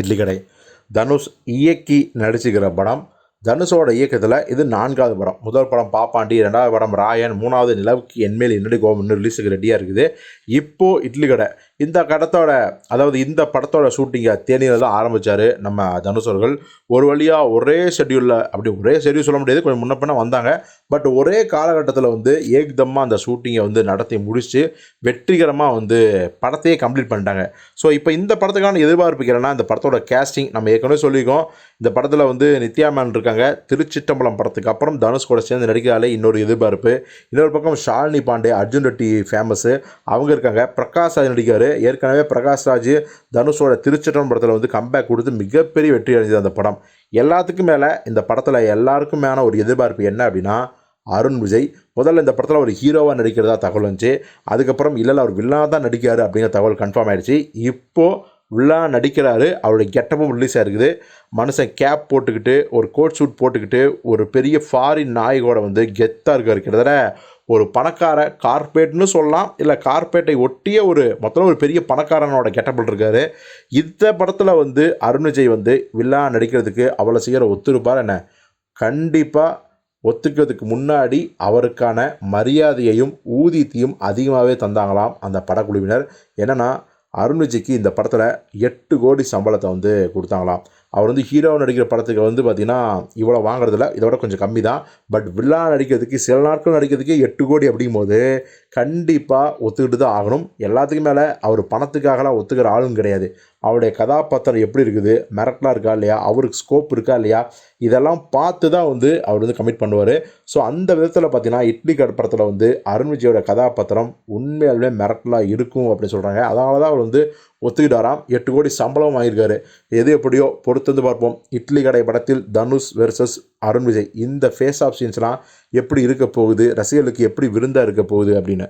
இட்லி கடை. தனுஷ் இயக்கி நடிச்சுக்கிற படம். தனுஷோட இயக்கத்தில் இது 4வது படம். முதல் படம் பாப்பாண்டி, 2வது படம் ராயன், 3வது நிலவுக்கு என்மேல் என்னடி கோபம் இன்னும் ரிலீஸுக்கு ரெடியாக இருக்குது. இப்போது இட்லி கடை. இந்த கடத்தோட அதாவது இந்த படத்தோட ஷூட்டிங்கை தேனியில் தான் ஆரம்பித்தார் நம்ம தனுஷ் அவர்கள். ஒரு வழியாக ஒரே ஷெட்யூலில், அப்படி ஒரே ஷெட்யூல் சொல்ல முடியாது, கொஞ்சம் முன்ன பின்ன வந்தாங்க. பட் ஒரே காலகட்டத்தில் ஏக்தமாக அந்த ஷூட்டிங்கை நடத்தி முடித்து வெற்றிகரமாக படத்தையே கம்ப்ளீட் பண்ணிட்டாங்க. ஸோ இப்போ இந்த படத்துக்கான எதிர்பார்ப்பு என்னன்னா, இந்த படத்தோட கேஸ்டிங் நம்ம ஏற்கனவே சொல்லியிருக்கோம். இந்த படத்தில் நித்யா மேன் இருக்காங்க. திருச்சிட்டம்பலம் படத்துக்கு அப்புறம் தனுஷ் கூட சேர்ந்து நடிக்கிறாலே இன்னொரு எதிர்பார்ப்பு. இன்னொரு பக்கம் ஷாலினி பாண்டே, அர்ஜுன் ரெட்டி ஃபேமஸு, அவங்க இருக்காங்க. பிரகாஷ் ராஜ் நடிக்கார். ஏற்கனவே பிரகாஷ் ராஜ் தனுஷோட திருச்சிட்டம்பலம் படத்தில் கம்பேக் கொடுத்து மிகப்பெரிய வெற்றி அடைஞ்சது அந்த படம். எல்லாத்துக்கும் மேலே இந்த படத்தில் எல்லாருக்கும் மேலே ஒரு எதிர்பார்ப்பு என்ன அப்படின்னா, அருண் விஜய் முதல்ல இந்த படத்தில் ஒரு ஹீரோவாக நடிக்கிறதா தகவல் வந்துச்சு. அதுக்கப்புறம் இல்லை அவர் வில்லனாக தான் நடிக்காரு அப்படிங்கிற தகவல் கன்ஃபார்ம் ஆகிடுச்சு. இப்போது வில்லனாக நடிக்கிறாரு. அவருடைய கெட்டப்பும் ரிலீஸ் ஆகிருக்குது. மனுஷன் கேப் போட்டுக்கிட்டு, ஒரு கோட் ஷூட் போட்டுக்கிட்டு, ஒரு பெரிய ஃபாரின் நாயகோட கெத்தாக இருக்கார். கிட்டத்தட்ட ஒரு பணக்கார கார்பரேட்னு சொல்லலாம், இல்லை கார்பரேட்டை ஒட்டிய மொத்தம் ஒரு பெரிய பணக்காரனோட கெட்டப்பில் இருக்கார். இந்த படத்தில் அருண் விஜய் வில்லனாக நடிக்கிறதுக்கு அவ்வளோ சீக்கிரம் ஒத்துருப்பார் என்ன? கண்டிப்பாக ஒத்துக்கிறதுக்கு முன்னாடி அவருக்கான மரியாதையையும் ஊதியத்தையும் அதிகமாகவே தந்தாங்களாம் அந்த படக்குழுவினர். என்னென்னா, அருண் விஜய்க்கு இந்த படத்தில் 8 கோடி சம்பளத்தை கொடுத்தாங்களாம். அவர் ஹீரோவை நடிக்கிற படத்துக்கு பார்த்திங்கன்னா இவ்வளோ வாங்குறதில்ல, இதோட கொஞ்சம் கம்மி தான். பட் வில்லனாக நடிக்கிறதுக்கு சில நாட்கள் நடிக்கிறதுக்கே 8 கோடி அப்படிங்கும்போது கண்டிப்பாக ஒத்துக்கிட்டு தான் ஆகணும். எல்லாத்துக்கும் மேலே அவர் பணத்துக்காகலாம் ஒத்துக்கிற ஆளும் கிடையாது. அவருடைய கதாபாத்திரம் எப்படி இருக்குது, மிரட்டலாக இருக்கா இல்லையா, அவருக்கு ஸ்கோப் இருக்கா இல்லையா, இதெல்லாம் பார்த்து தான் அவர் கமிட் பண்ணுவார். ஸோ அந்த விதத்தில் பார்த்தீங்கன்னா இட்லி கடை படத்தில் அருண் விஜயோட கதாபாத்திரம் உண்மையாலுமே மிரட்டலாக இருக்கும் அப்படின்னு சொல்கிறாங்க. அதனால தான் அவர் ஒத்துக்கிட்டாராம். 8 கோடி சம்பளம் வாங்கியிருக்காரு. எது எப்படியோ பொறுத்து பார்ப்போம். இட்லி கடை படத்தில் தனுஷ் வெர்சஸ் அருண் விஜய் இந்த ஃபேஸ் ஆஃப் சீன்ஸ்லாம் எப்படி இருக்க போகுது, ரசிகர்களுக்கு எப்படி விருந்தாக இருக்க போகுது அப்படின்னு.